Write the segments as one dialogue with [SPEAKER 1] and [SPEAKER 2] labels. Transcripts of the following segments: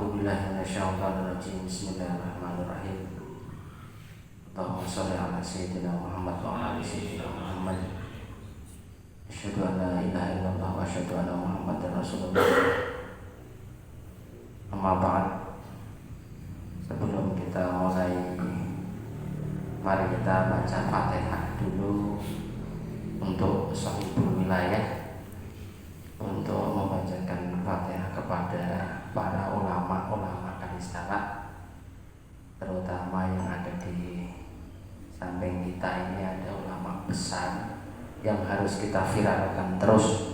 [SPEAKER 1] A'udzubillahi minasyaitonirrajim. Bismillahirrahmanirrahim. Allahumma shalli ala sayyidina Muhammad wa ala ali sayyidina Muhammad. Asyhadu an la ilaha illallah wa asyhadu anna Muhammadar Rasulullah. Amma ba'd. Sebelum kita mulai, mari kita baca Fatihah dulu untuk sahibul wilayah, untuk membacakan Fatihah kepada para ulama-ulama Kalisara, terutama yang ada di samping kita ini. Ada ulama besar yang harus kita viralkan terus.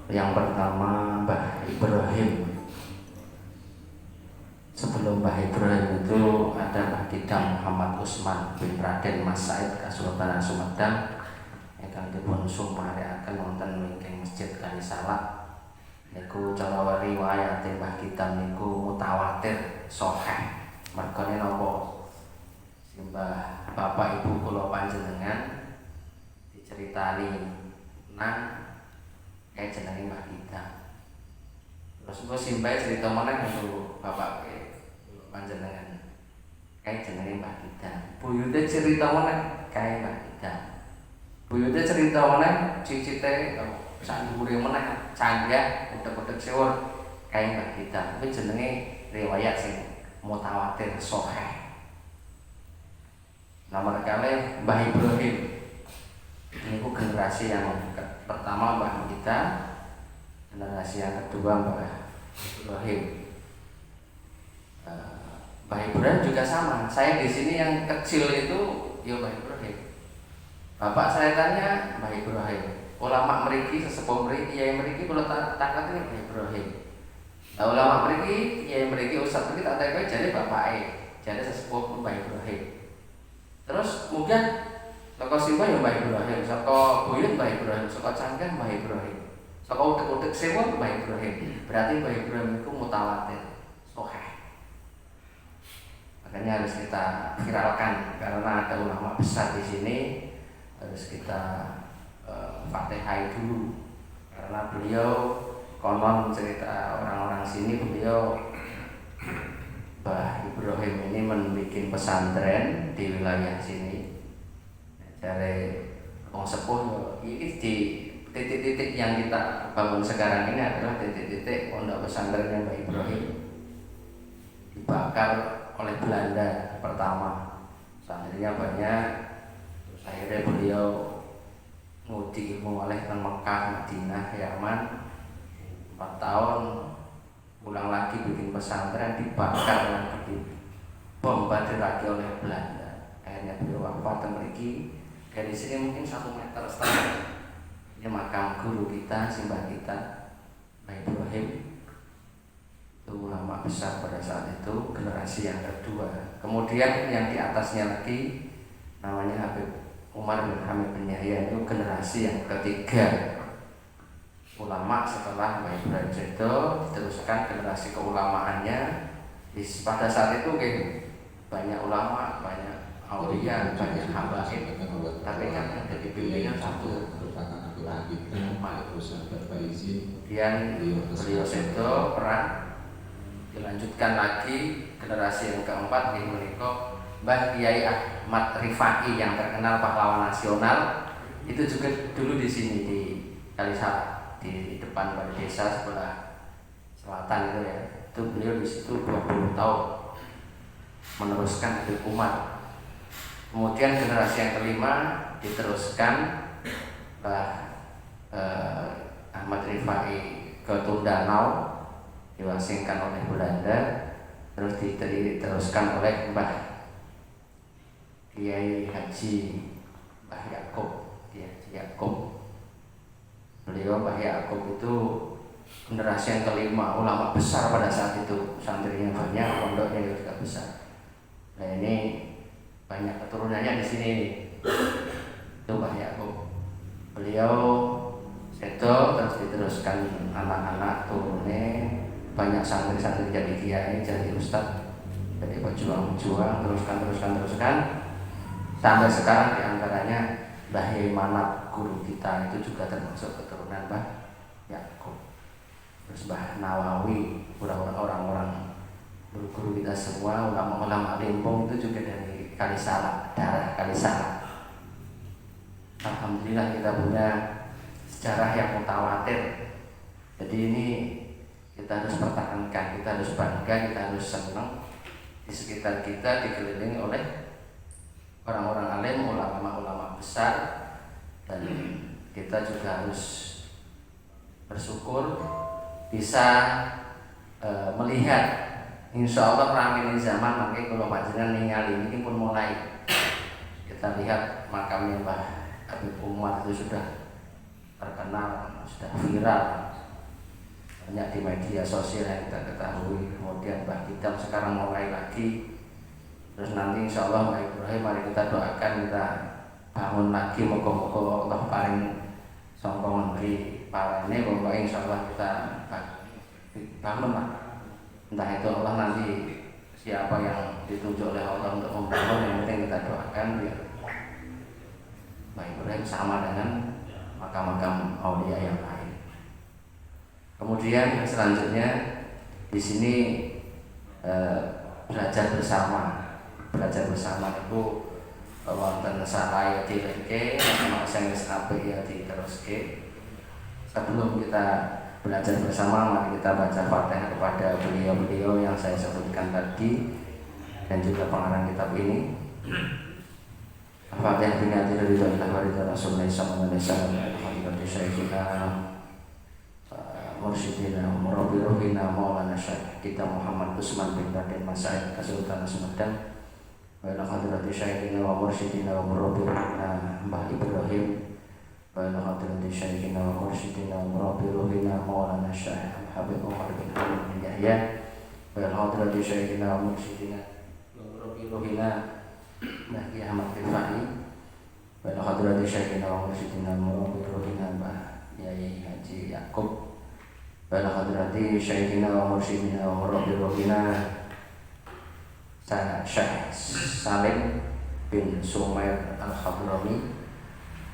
[SPEAKER 1] Yang pertama Mbah Ibrahim. Sebelum Mbah Ibrahim itu ada Mbah Kidam Muhammad Usman bin Raden Mas Said Kasultanan Sumedang ingkang dipun sumareaken wonten wingking Masjid Kalisala. Niku cara riwayat Mbah Kidam niku mutawatir sahih. Mergane napa? Simbah bapak ibu kula panjenengan diceritani nang jenenge Mbah Kidam. Terus engko simbah cerita meneh karo bapak panjenengan jenenge Mbah Kidam. Buyute cerita meneh kae Mbah Kidam. Buyute cerita meneh cicite sak dhuwure meneh canggah utek-utek sewur kae Mbah Kidam. Kuwi jenenge riwayat sing mutawatir sahih. Nomor kali Mbah Ibrahim. Ini generasi yang pertama Mbah Kidam, generasi yang kedua Mbah Ibrahim. Mbah Ibrahim juga sama. Saya di sini yang kecil itu ya Mbah Ibrahim. Bapak saya tanya Mbah Ibrahim. Ulama mriki sesepuh mriki kiai mriki kula takati Mbah Ibrahim. Lah ulama mriki kiai mriki ustaz mriki tak takoki jare bapake, jare sesepuh Mbah Ibrahim. Terus kemudian saka simbah ya Mbah Ibrahim, saka buyut Mbah Ibrahim, saka cangkeh Mbah Ibrahim, saka utek-utek sewu Mbah Ibrahim. Berarti Mbah Ibrahim itu mutawatir sahih. Makanya harus kita viralkan karena ada ulama besar di sini, harus kita Fatihah dulu karena beliau konon cerita orang-orang sini, beliau Mbah Ibrahim ini membuat pesantren di wilayah sini. Dari wong sepuh ini di titik-titik yang kita bangun sekarang ini adalah titik-titik pondok pesantrennya Mbah Ibrahim. Dibakar oleh Belanda pertama, santrinya banyak. Terus akhirnya beliau ngudi ilmu oleh Mekah, Madinah, Yaman 4 tahun, pulang lagi bikin pesantren, dibakar lagi, dibombardir lagi oleh Belanda. Akhirnya beliau wafat memiliki dari sini mungkin 1,5 meter. Ini makam guru kita, simbah kita Mbah Ibrahim. Itu ulama besar pada saat itu, generasi yang kedua. Kemudian yang di atasnya lagi namanya Habib Umar bin Hamid bin Yahya, itu generasi yang ketiga. Ulama setelah Mbah Ibrahim itu diteruskan generasi keulamaannya. Pada saat itu banyak ulama, banyak aulia, banyak habaib, tapi kan yang jadi pimpinan satu kemudian beliau itu peran dilanjutkan lagi generasi yang keempat di menikah Mbah Kiai Ahmad Rifai yang terkenal pahlawan nasional. Itu juga dulu di sini di Kalisara, di depan balai desa sebelah selatan itu ya. Itu beliau di situ 20 tahun meneruskan Habib Umar. Kemudian generasi yang kelima diteruskan Mbah Ahmad Rifai ke Tundanau, diwasingkan oleh Belanda. Terus diteruskan oleh Mbah Kiai Haji Mbah Yakub, Kiai Yakub. Beliau Mbah Yakub itu generasi yang kelima, ulama besar pada saat itu, santrinya banyak, pondoknya juga besar. Nah ini banyak keturunannya di sini. Itu Mbah Yakub. Beliau sedo terus diteruskan anak-anak turunnya, banyak santri-santri jadi kiai, jadi ustad, jadi pejuang-pejuang, teruskan sampai sekarang. Diantaranya Mbah Yai Manap, guru kita, itu juga termasuk keturunan Mbah Yakub. Terus Mbah Nawawi, orang-orang guru-guru kita semua, ulama-ulama Limpung itu juga dari Kalisalak, daerah Kalisalak. Alhamdulillah kita punya sejarah yang mutawatir. Jadi ini kita harus pertahankan, kita harus bangga, kita harus senang di sekitar kita dikelilingi oleh orang-orang alim, ulama-ulama besar, dan kita juga harus bersyukur bisa melihat. Insya Allah ramai zaman makanya kalau panjenengan ningali ini pun mulai kita lihat makamnya Mbah Habib Umar itu sudah terkenal, sudah viral, banyak di media sosial yang kita ketahui. Kemudian Mbah Kidam sekarang mulai lagi, terus nanti insya Allah Mbah Ibrahim mari kita doakan, kita bangun lagi, moga-moga Allah paling sombong memberi parane, pokoknya insya Allah kita bangun lah. Entah itu Allah nanti siapa yang ditunjuk oleh Allah untuk membangun, yang penting kita doakan biar Mbah Ibrahim sama dengan makam-makam aulia yang lain. Kemudian selanjutnya di sini belajar bersama itu wonten salah dileke, sing wis apik ya diteruske. Sebelum kita belajar bersama, mari kita baca Fatihah kepada beliau-beliau yang saya sebutkan tadi dan juga pengarang kitab ini. Al-Fatihah binati ridha wa Rasulullah sallallahu alaihi wasallam. Alhamdulillah syekhina mursyidina murabbi ruhina maulana syekh kita Muhammad Usman bin Raden Masaid Kesultanan Sumedang. Wa ila hadrati syekhina wa mursyidina wa murabbi ruhina Mbah Ibrahim. Wa ila hadrati syekhina wa mursyidina wa murabbi ruhina maulana syekh Habib Umar bin Hamid bin Yahya. Wa ila hadrati syekhina wa mursyidina wa murabbi ruhina Mbah Kiai Ahmad Rifai. Wa ila hadrati syekhina wa mursyidina wa murabbi ruhina Mbah Yai Haji Yakub. Wa ila hadrati syekhina wa mursyidina wa murabbi ruhina Syekh Salim bin Sumair Al-Hadrami.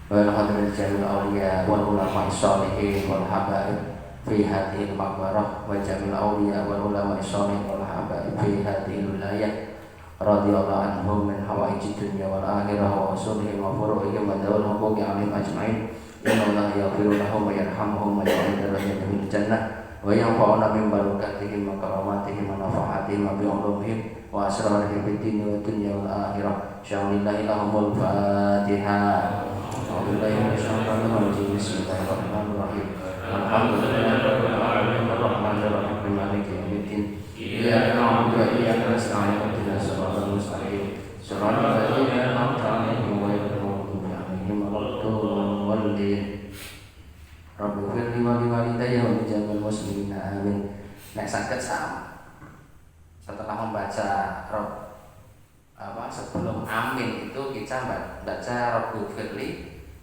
[SPEAKER 1] Wa ila hadrati jamil awliya wal ulama sholihin wal habaib fi hadhil maqbarah wa jamil awliya wal ulama sholihin wal habaib fi hadhil wilayah radhiyallahu anhum min hawaijid dunya wal akhirah wa usulihim wa furu'ihim wa dawal huquqi alim ajma'in. Inna Allah yaghfiru lahum wa yarhamuhum wa ya'udhu darajatihim fil jannah wa yanfa'una min barakatihim wa karamatihim wa nafahatihim wa bi'ulumihim wa asrarihim fid dini wa dunya wal akhirah. Syamillahi lahumul Fatihah. A'udzubillahi minasyaitonir rajim. Bismillahirrahmanirrahim. Alhamdulillahi rabbil alamin arrahmanir rahim maliki yaumiddin. Iyyaka na'budu wa iyyaka nasta'in ihdinas siratal mustaqim. Shiratal ladzina an'amta 'alaihim ghairil maghdubi 'alaihim waladdallin. Rabbi firli wa liwalidayya wa lijamil muslimin amin. Nek saged setelah membaca sebelum amin itu kita baca Rabbi firli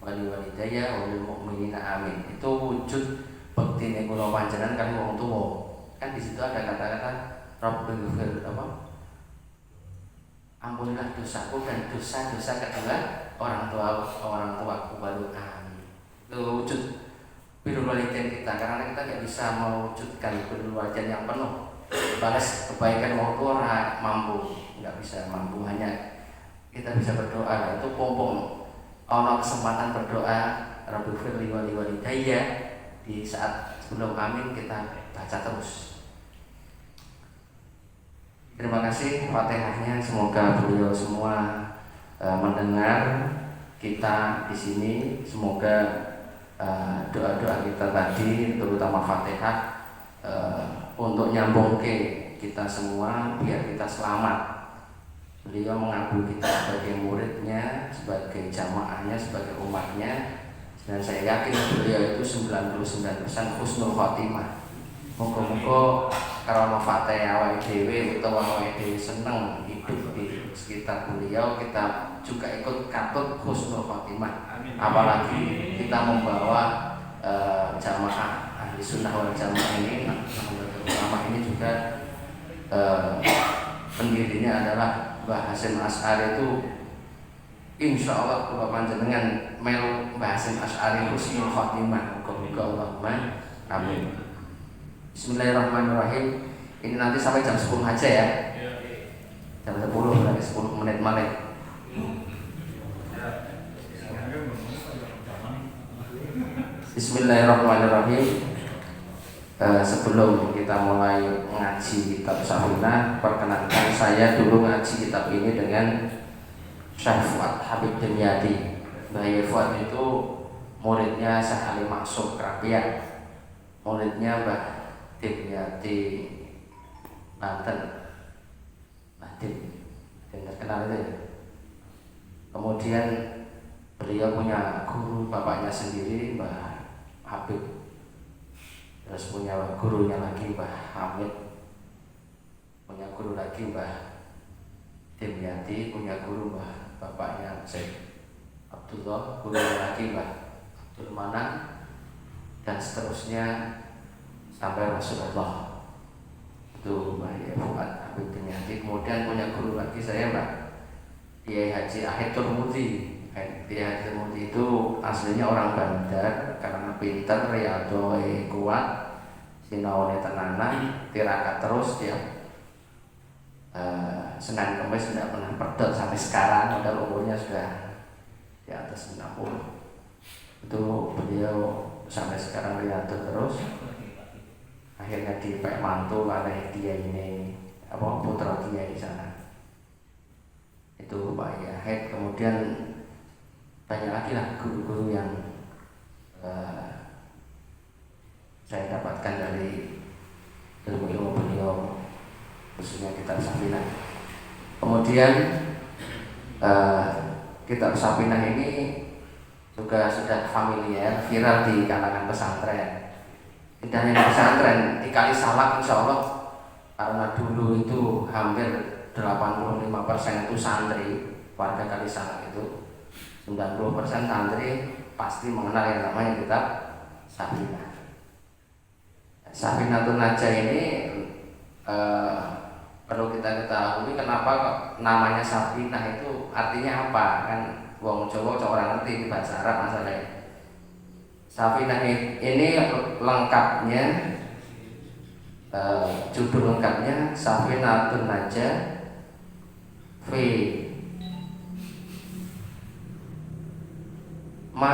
[SPEAKER 1] wa liwalidayya wa lil mu'minina amin. Itu wujud bektine kula panjenengan kali wong tuwa. Kan di situ ada kata-kata Rabbi firli ampunilah dosaku dan dosa-dosa kedua orang tuaku baru amin. Itu wujud birrul walidain kita, karena kita tidak bisa mewujudkan birrul walidain yang penuh. Balas kebaikan orang tua mampu, nggak bisa mampu, hanya kita bisa berdoa. Itu pompong ono kesempatan berdoa Rabbi firli wa liwalidayya di saat sebelum amin kita baca terus. Terima kasih Fatihahnya, semoga beliau semua mendengar kita di sini. Semoga doa-doa kita tadi, terutama Fatihah, untuk nyambung ke kita semua biar kita selamat. Beliau mengaku kita sebagai muridnya, sebagai jamaahnya, sebagai umatnya, dan saya yakin beliau itu 99% husnul khotimah. Moga-moga karena Fatihah awake dhewe utawa awake dhewe seneng hidup di sekitar beliau, kita juga ikut katut husnul khotimah. Apalagi kita membawa jamaah ahli sunnah wal jamaah ini, ulama ini juga pendirinya adalah Mbah Hasyim Asy'ari. Itu insya Allah kalau panjenengan melu Mbah Hasyim Asy'ari husnul khotimah, muga-muga Allahumma amin. Bismillahirrahmanirrahim. Ini nanti sampai jam 10 aja ya. Jam 10 lagi 10 menit malam. Bismillahirrahmanirrahim. Sebelum kita mulai ngaji kitab Safinah, perkenankan saya dulu ngaji kitab ini dengan Syekh Fuad Habib Dimyati. Mbah Fuad itu muridnya Syekh Ali Maksum Krapiak, muridnya Mbah Dimyati Banten. Terkenal itu. Kemudian beliau punya guru bapaknya sendiri Mbah Habib, terus punya gurunya lagi Mbah Hamid, punya guru lagi Mbah Dimyati, punya guru Mbah bapaknya Syekh Abdullah, gurunya lagi Mbah Abdul Manan, dan seterusnya sampai Rasulullah. Itu Mbah Fuad Habib Dimyati. Kemudian punya guru lagi saya Mbah Kiai Haji Ahid Turmudi. Kiai Haji Turmudi itu aslinya orang Bandar, karena pinter, riadoe kuat, sinaone tenanan, tirakat terus dia. Senin Kemis tidak pernah pedot sampai sekarang, padahal umurnya sudah di atas 60. Itu beliau sampai sekarang riado terus. Akhirnya dipek mantu oleh dia ini, putra dia di sana. Itu Pak Yahid. Kemudian banyak lagi lah guru-guru yang saya dapatkan dari ilmu-ilmu beliau, khususnya kitab Safinah. Kemudian kitab Safinah ini juga sudah familiar, viral di kalangan pesantren. Tidak hanya di pesantren, di Kali Salak insya Allah, karena dulu itu hampir 85% itu santri, warga Kali Salak itu 90% santri pasti mengenal yang namanya kitab Safinah. Safinatun Najah ini perlu kita ketahui kenapa kok namanya Safinah, itu artinya apa, kan wong Jawa orang ngerti bahasa Arab masalahnya. Safinah ini lengkapnya, judul lengkapnya Safinatun Najah fi ma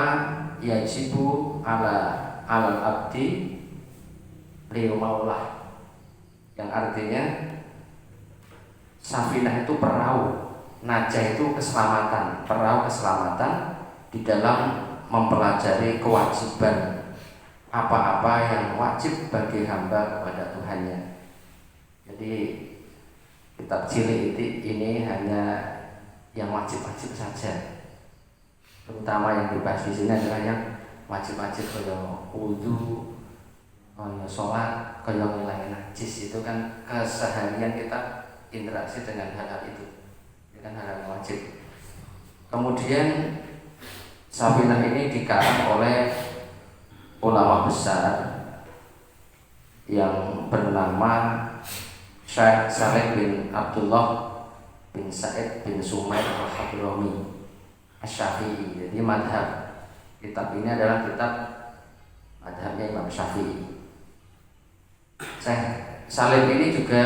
[SPEAKER 1] yajibu ala alal abdi liu maulah, yang artinya Safinah itu perahu, Najah itu keselamatan, perahu keselamatan di dalam mempelajari kewajiban apa-apa yang wajib bagi hamba kepada Tuhannya. Jadi kitab cilik ini hanya yang wajib-wajib saja. Terutama yang dibahas di sini adalah yang wajib-wajib, kayak wudu, sholat, kayak nilai najis. Itu kan keseharian kita interaksi dengan hal-hal itu kan hal yang wajib. Kemudian Safinah ini dikarang oleh ulama besar yang bernama Syekh Saleh bin Abdullah bin Said bin Sumair al-Hadrami Asy-Syafi'i. Jadi madhab kitab ini adalah kitab madhabnya Imam Syafi'i. Syekh Saleh ini juga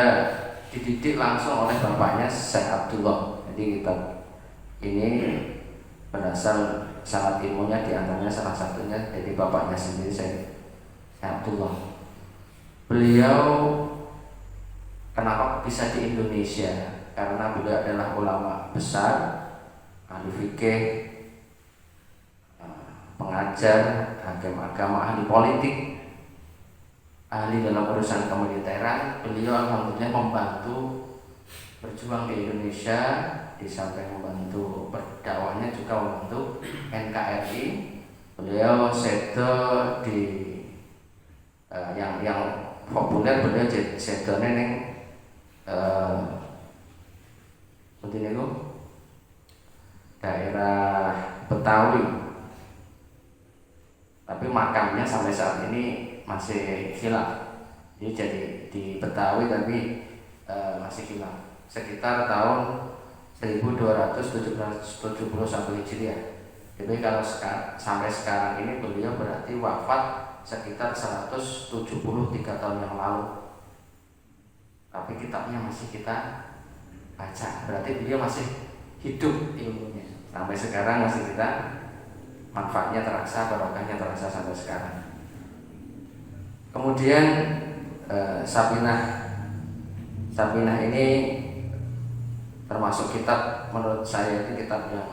[SPEAKER 1] dididik langsung oleh bapaknya Syekh Abdullah. Jadi kitab ini berasal sangat ilmunya, diantaranya salah satunya dari bapaknya sendiri Syekh Abdullah. Beliau kenapa bisa di Indonesia? Karena beliau adalah ulama besar, ahli fikih, pengajar, hakim agama, ahli politik, ahli dalam urusan kemiliteran. Beliau alhamdulillah membantu berjuang di Indonesia, di samping membantu berdakwahnya juga membantu NKRI. Beliau sedo di yang populer, beliau sedo neng seperti itu daerah Betawi, tapi makamnya sampai saat ini masih khilaf. Jadi di Betawi tapi masih khilaf sekitar tahun 1271 Hijriah. Jadi kalau sampai sekarang ini beliau berarti wafat sekitar 173 tahun yang lalu. Tapi kitabnya masih kita baca, berarti beliau masih hidup ilmunya. Sampai sekarang masih kita manfaatnya terasa, barokahnya terasa sampai sekarang. Kemudian Sabinah ini termasuk kitab, menurut saya itu kitab yang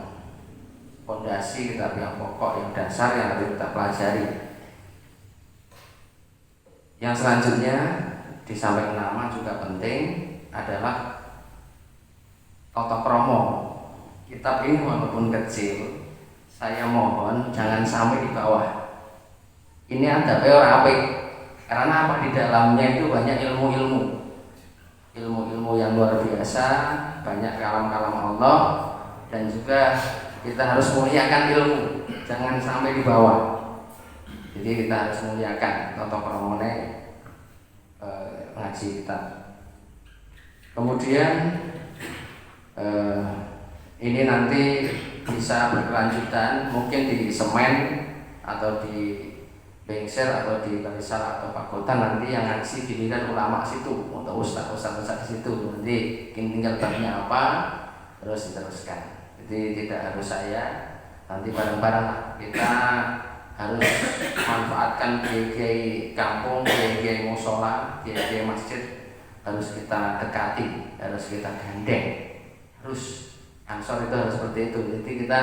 [SPEAKER 1] fondasi, kitab yang pokok, yang dasar, yang harus kita pelajari. Yang selanjutnya di samping nama juga penting adalah tata krama. Kitab ini walaupun kecil, saya mohon jangan sampai di bawah. Ini ada orang apik. Karena apa, di dalamnya itu banyak ilmu-ilmu yang luar biasa, banyak kalam-kalam Allah, dan juga kita harus muliakan ilmu, jangan sampai di bawah. Jadi kita harus muliakan tata kramane ngaji kita. Kemudian ini nanti bisa berkelanjutan, mungkin di semen atau di Bengser atau di Karisal atau Pagotan, nanti yang ngaji giliran ulama situ, untuk ustaz di situ. Nanti tinggal babnya apa, terus diteruskan. Jadi tidak harus saya, nanti bareng-bareng kita harus manfaatkan kiai kampung, kiai musola, kiai masjid, harus kita dekati, harus kita gandeng, harus ansor itu harus seperti itu. Jadi kita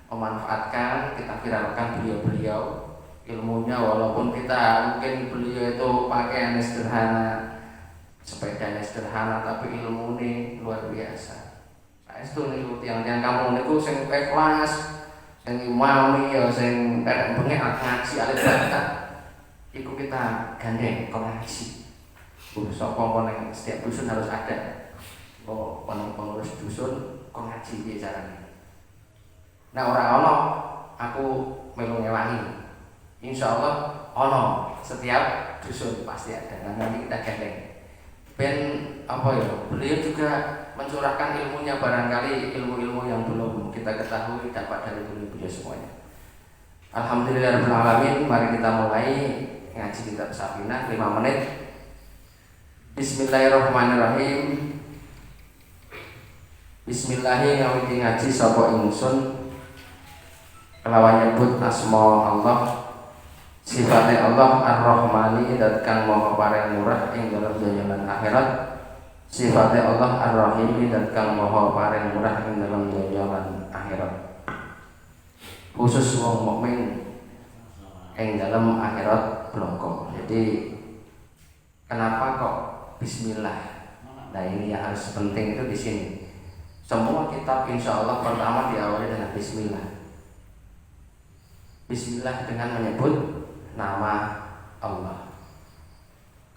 [SPEAKER 1] memanfaatkan, kita viralkan beliau-beliau ilmunya, walaupun kita mungkin beliau itu pakaiannya sederhana, sepedanya sederhana, tapi ilmunya luar biasa. Saya itu nih tiang-tiang kampung niku sing ikhlas, sing imami ya sing kadang bengek ngaji alit bakat. Iku kita gandeng kok ngaji. Sapa kono setiap dusun harus ada. Oh, pengurus dusun kok ngaji piye carane. Nah, ora ono aku melu ngewangi. Insyaallah ono setiap dusun pasti ada. Nah, nanti kita gandeng. Ben apa ya? Beliau juga mencurahkan ilmunya, barangkali ilmu-ilmu yang belum kita ketahui dapat dari beliau semuanya. Alhamdulillahirabbil alamin. Mari kita mulai ngaji kitab Sabinah 5 menit. Bismillahirrahmanirrahim. Bismillahirrahmanirrahim. Ngaji sapa ingsun kelawan nyebut asma Allah, sifatnya Allah Ar-Rahmani, dat kang maha paring murah ing dalam dunya lan akhirat. Sifatnya Allah Ar-Rahim, dat kang maha paring murah ing dalam dunya lan akhirat. Khusus wong mukmin ing dalam akhirat bloko. Jadi kenapa kok Bismillah? Nah, ini yang harus penting itu di sini. Semua kitab insya Allah pertama diawali dengan Bismillah. Bismillah dengan menyebut nama Allah.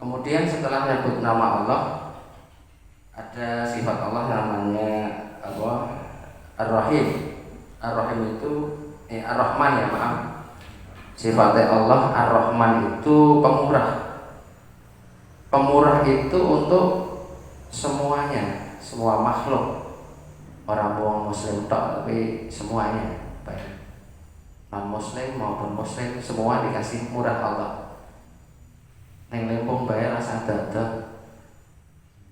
[SPEAKER 1] Kemudian setelah menyebut nama Allah, ada sifat Allah namanya apa? Ar-Rahim. Ar-Rahim itu Ar-Rahman ya, maaf. Sifatnya Allah Ar-Rahman itu pemurah. Pemurah itu untuk semuanya, semua makhluk. Orang muslim tok, tapi semuanya, baik non muslim maupun muslim, semua dikasih murah Allah. Neng lempung bayar rasa dadah,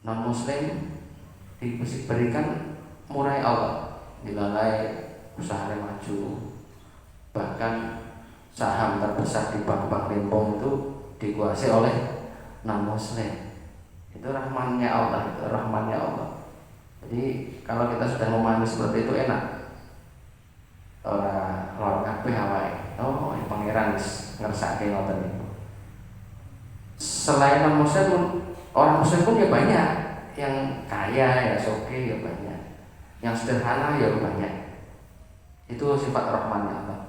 [SPEAKER 1] non muslim diberikan murah Allah, dilalai usahanya maju. Bahkan saham terbesar di bank-bank lempung itu dikuasai oleh non muslim. Itu rahmannya Allah, itu rahmannya Allah. Jadi kalau kita sudah memahami seperti itu enak. Orang luar kabeh awake. Oh, pangeran wis ngersake ngoten niku. Selain non muslim, orang muslim pun ya banyak. Yang kaya ya soge ya banyak. Yang sederhana ya banyak. Itu sifat rahmannya Allah.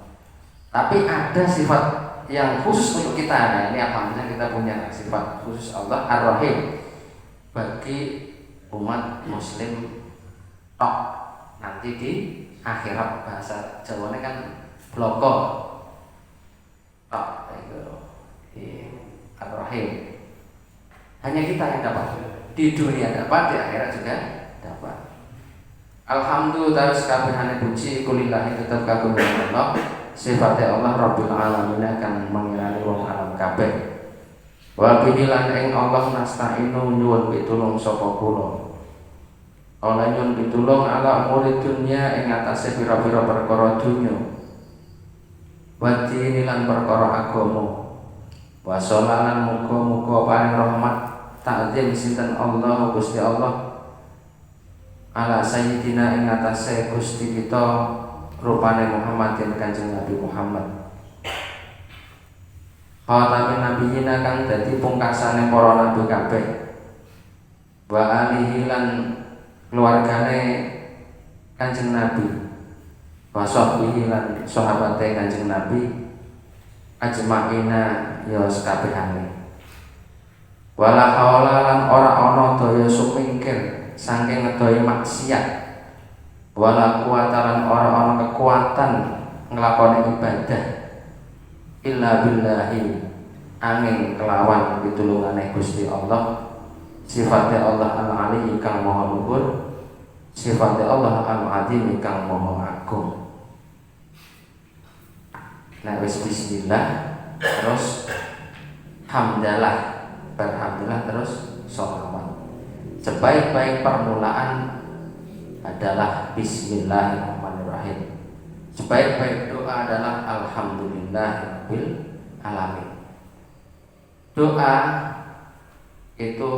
[SPEAKER 1] Tapi ada sifat yang khusus untuk kita. Nah, ini alhamdulillah kita punya sifat khusus Allah Ar-Rahim bagi umat muslim tok. Nanti di akhirat, bahasa Jawanya kan bloko tok itu di Ar-Rahim. Hanya kita yang dapat. Di dunia dapat, di akhirat juga dapat. Alhamdulillah sekabehane puji kulillahi tetep kagum Allah Sifatnya Allah Rabbil Alamin akan mengirani wong alam kabeh. Wa bihi lan ing Allah nasta'inu nyuwun pitulung sapa kula. Oleh nyuwun pitulung ala umuri dunya ing atase pira-pira perkara dunya. Wa dini lan perkara agama. Wa sholalan muga-muga paring rahmat ta'zim sinten Allah Gusti Allah ala sayyidina ing atase Gusti kita rupane Muhammadin Kanjeng Nabi Muhammad. Khatamin nabiyina kang dadi pungkasane para nabi kabeh. Wa alihi lan keluargane Kanjeng Nabi. Wa sahbihi lan sahabate Kanjeng Nabi ajma'ina ya sakabehane. Wala haula lan ora ana daya sumingkir saking ngedohi maksiat. Wala kuwataran ora ana kekuatan nglakoni ibadah illa billahi angin kelawan pitulungane Gusti Allah. Sifatnya Allah Al-Ali kang maha luhur, sifatnya Allah Al-Azim kang maha agung. Nah wis bismillah terus hamdalah, berhamdalah terus sholawat. Sebaik-baik permulaan adalah bismillahirrahmanirrahim. Sebaik-baik doa adalah alhamdulillahirabbil alamin. Doa itu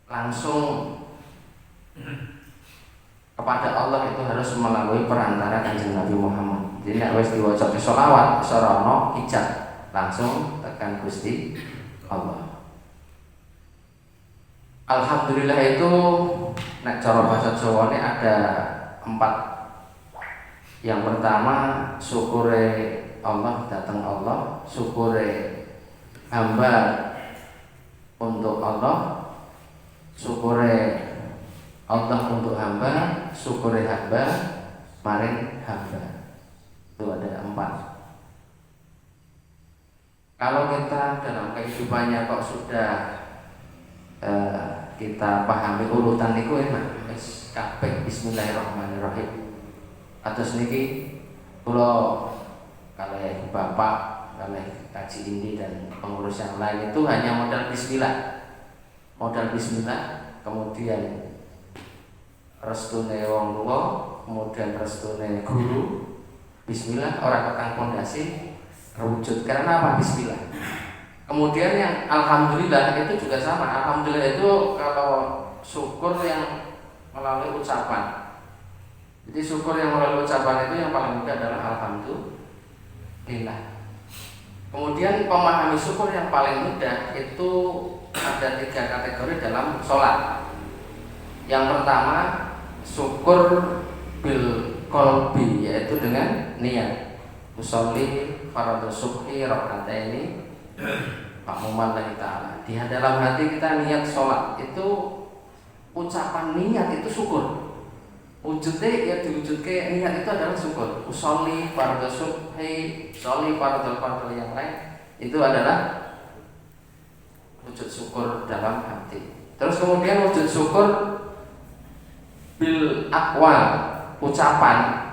[SPEAKER 1] langsung kepada Allah itu harus melalui perantara Kanjeng Nabi Muhammad. Jadi nek wis diwaca sholawat sarana ijab langsung tekan Gusti Allah. Alhamdulillah itu nek cara bahasa Jawane ada 4. Yang pertama syukure Allah datang Allah, syukure hamba untuk Allah, syukure Allah untuk hamba, syukure hamba maring hamba. Itu ada 4. Kalau kita dalam kehidupannya kok sudah kita pahami urutan niku enak. Wis kabeh bismillahirrahmanirrahim. Atus niki kula kalih Bapak, kalih Kaji Indi dan pengurus yang lain itu hanya modal bismillah. Modal bismillah, kemudian restune wong tuwa, kemudian restune guru. Bismillah orang ketang pondasi wujud. Karena apa bismillah? Kemudian yang alhamdulillah itu juga sama. Alhamdulillah itu kalau syukur yang melalui ucapan. Jadi syukur yang melalui ucapan itu yang paling mudah adalah alhamdulillah. Kemudian memahami syukur yang paling mudah itu ada 3 kategori dalam sholat. Yang pertama syukur bil qalbi, yaitu dengan niat. Usolli fardhu subhi rakaataini makmuman lillahi ta'ala. Di dalam hati kita niat sholat itu ucapan niat itu syukur. Wujudnya ya diwujudke niat itu adalah syukur. Usolli fardhu subhi, sholli fardhu yang lain itu adalah wujud syukur dalam hati. Terus kemudian wujud syukur bil aqwal, ucapan.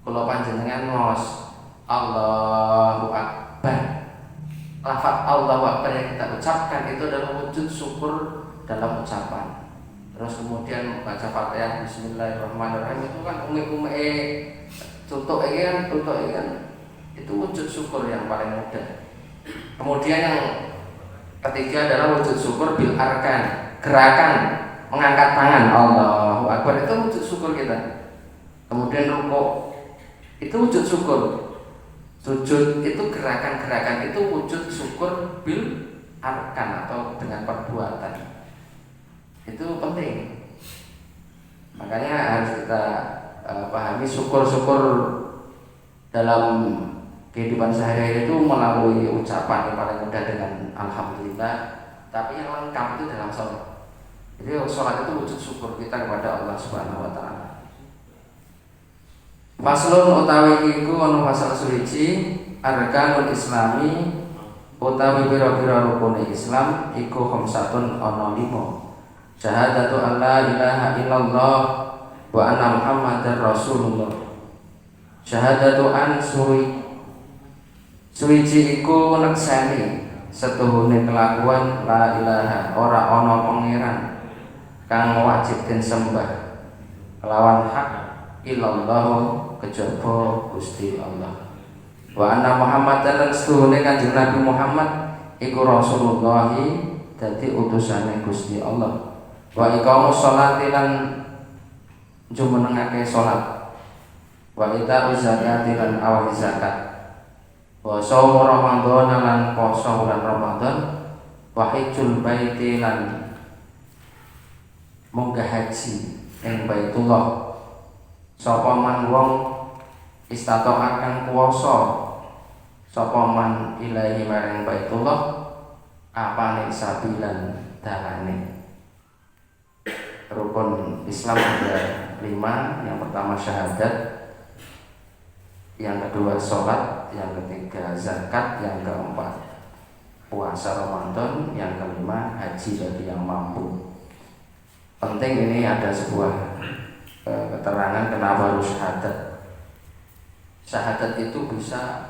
[SPEAKER 1] Kula panjenengan ngos Allahu Akbar. Lafaz Allahu Akbar yang kita ucapkan itu adalah wujud syukur dalam ucapan. Terus kemudian membaca Fatihah Bismillahirrahmanirrahim itu kan umi-umi tutuk kan itu wujud syukur yang paling mudah. Kemudian yang ketiga adalah wujud syukur bil arkan, gerakan mengangkat tangan Allahu Akbar itu wujud syukur kita. Kemudian rukuk itu wujud syukur. Sujud itu gerakan-gerakan itu wujud syukur bil arkan atau dengan perbuatan. Itu penting. Makanya harus kita pahami syukur-syukur dalam kehidupan sehari-hari itu melalui ucapan yang paling mudah dengan alhamdulillah. Tapi yang lengkap itu dalam sholat. Jadi sholat itu wujud syukur kita kepada Allah Subhanahu Wa Taala. Faslun utawi iku ana pasal suci arkanul islami utawi pira-pira rukun Islam iku khamsatun ana 5. Syahadatu alla ilaha illallah wa anna muhammadar rasulullah. Syahadatu an suwiji iku nekseni setuhune kelakuan la ilaha ora ana pangeran kang wajib den sembah kelawan hak illallah kejaba Gusti Allah. Wa anna Muhammadan setuhune Kanjeng Nabi Muhammad iku Rasulullah dadi utusane Gusti Allah. Wa iqamus sholati lan jumenengake salat. Wa ita zakati lan awal zakat. Wa shaum Ramadan lan poso bulan Ramadan. Wa hajjul baiti lan munggah haji ing Baitullah. Sapa man wong istato akan kuwasa sapa man ilahi maring Baitullah apane sabilan dalane. Rukun Islam ada 5. Yang pertama syahadat, yang kedua sholat, yang ketiga zakat, yang keempat puasa Ramadan, yang kelima haji bagi yang mampu. Penting ini ada sebuah keterangan kenapa harus syahadat. Syahadat itu bisa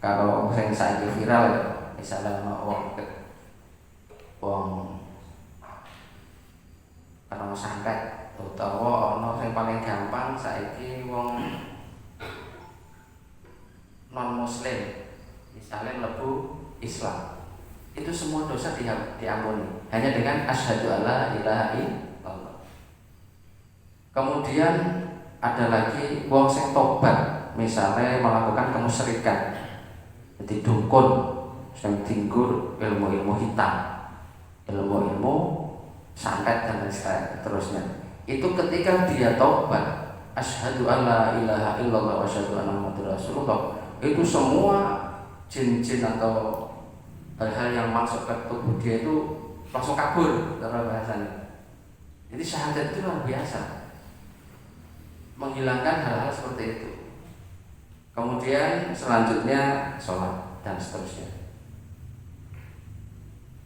[SPEAKER 1] kalau saya viral ya, misalnya wong ana santet utawa ana sing paling gampang saiki wong non muslim misalnya mlebu Islam, itu semua dosa diampuni hanya dengan asyhadu alla ilaha illallah. Kemudian ada lagi wong sing tobat misalnya melakukan kemusyrikan, jadi dukun sing tinggur ilmu-ilmu hitam, ilmu-ilmu santet dan seterusnya. Itu ketika dia taubat asyhadu alla ilaha illallah wa asyhadu anna muhammadar rasulullah, itu semua jin-jin atau hal-hal yang masuk ke tubuh dia itu langsung kabur dalam bahasanya. Jadi syahadat itu luar biasa, menghilangkan hal-hal seperti itu. Kemudian selanjutnya sholat dan seterusnya.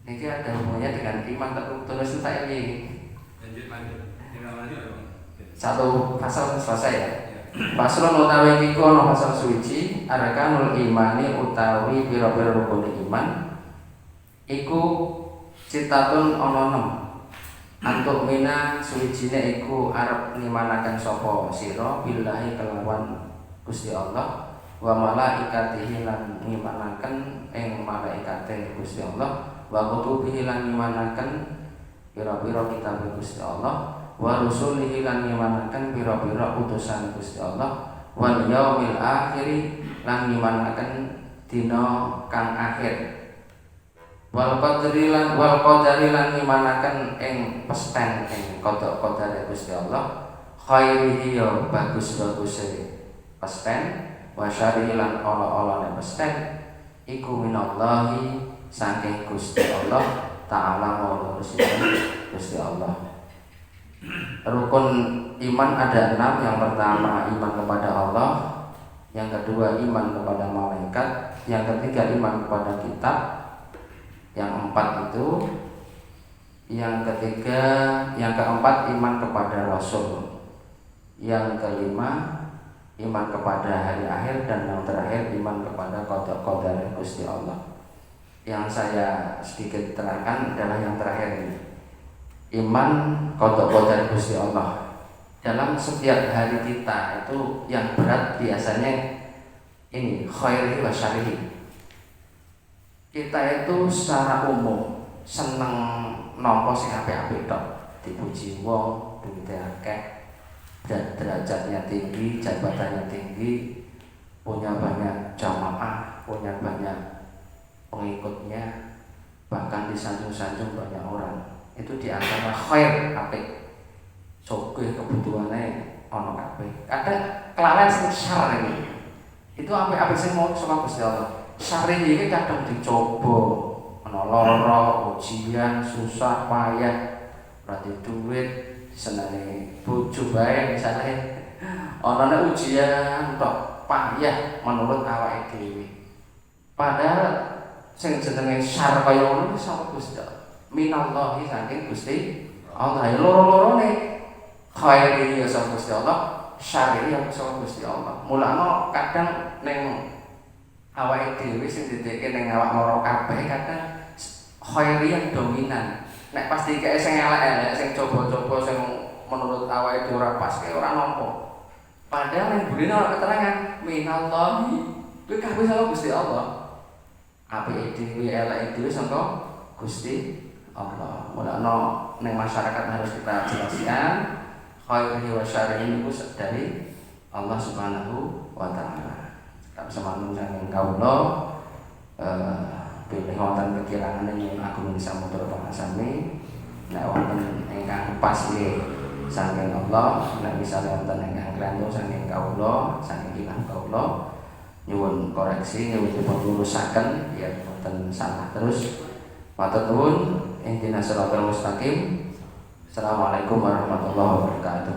[SPEAKER 1] Ini ada hubungannya dengan iman terus entah ini. Satu pasal selesai ya. Paslon utawi iku ana pasal suci arkanul imani utawi pira-pira rukun iman iku citatun ana 6. Antuk mina suwijine iku arep ngimanaken sapa sira billahi kelawan Gusti Allah wa malaikatihi lan ngimanaken ing malaikate Gusti Allah wa kutubihi lan ngimanaken pira-pira kitab Gusti Allah wa rusulihi lan ngimanaken pira-pira utusan Gusti Allah wal yaumil akhir lan ngimanaken dina kang akhir wal qadri lan ngimanaken ing pesten ing qadar Gusti Allah khairihi ya bagus-baguse pesten wa syarihi lan ala-alane pesten iku minallahi saking Gusti Allah Ta'ala maula Gusti Allah. Rukun iman ada 6. Yang pertama iman kepada Allah, yang kedua iman kepada malaikat, yang ketiga iman kepada kitab, yang keempat iman kepada Rasul, yang kelima iman kepada hari akhir, dan yang terakhir iman kepada qadar Gusti Allah. Yang saya sedikit terangkan adalah yang terakhir ini, iman qadar Gusti Allah. Dalam setiap hari kita itu yang berat biasanya ini khairihi wa syarrihi. Kita itu secara umum seneng nampa sing apik-apik tok, dipuji wong, duwite akeh, derajatnya tinggi, jabatannya tinggi, punya banyak jamaah, punya banyak pengikutnya, bahkan disanjung-sanjung banyak orang. Itu diantara khair apik. Sogeh kebutuhannya ono kabeh. Kadang kelalen sing syar ini. Itu apik-apik sing mau sama Gusti Allah. Syar iki kadang dicoba, ono lara, ujian, susah, payah, berarti duit, senane bojo bae misale. Ono ujian tok payah menurut awake dhewe. Padahal sing jenenge syar kaya ngono iki sapa Gusti Allah. Minallahi saking Gusti Allah. Ya loro-lorone khairi ya sapa Gusti Allah, syarri ya sapa Gusti Allah. Mulane kadang ning awake dhewe sing didhekke ning awak loro kabeh kadang khairi yang dominan. Nek pas dikeke sing elek-elek, sing coba-coba sing menurut awake dhewe ora pas, kaya ora nampa. Padahal ning burine ora keterangan minallahi. Kuwi kabeh saka Gusti Allah. Apike dhewe eleke dhewe saka Gusti Allah. Mulane ning masyarakat harus kita jelaskan khairi wa syarri itu dari Allah Subhanahu wa taala. Tak semanten saking kawula pilih wonten kekirangan yang aku bisa mutur pangasami. Nek wonten ingkang pas nggih saking Allah, nek misalnya wonten ingkang klanto saking kawula, saking ilang kawula nyuwun koreksi, nyuwun dipun lurusaken biar boten salah terus. Matur nuwun, ihdinas siratal mustaqim. Assalamualaikum warahmatullahi wabarakatuh.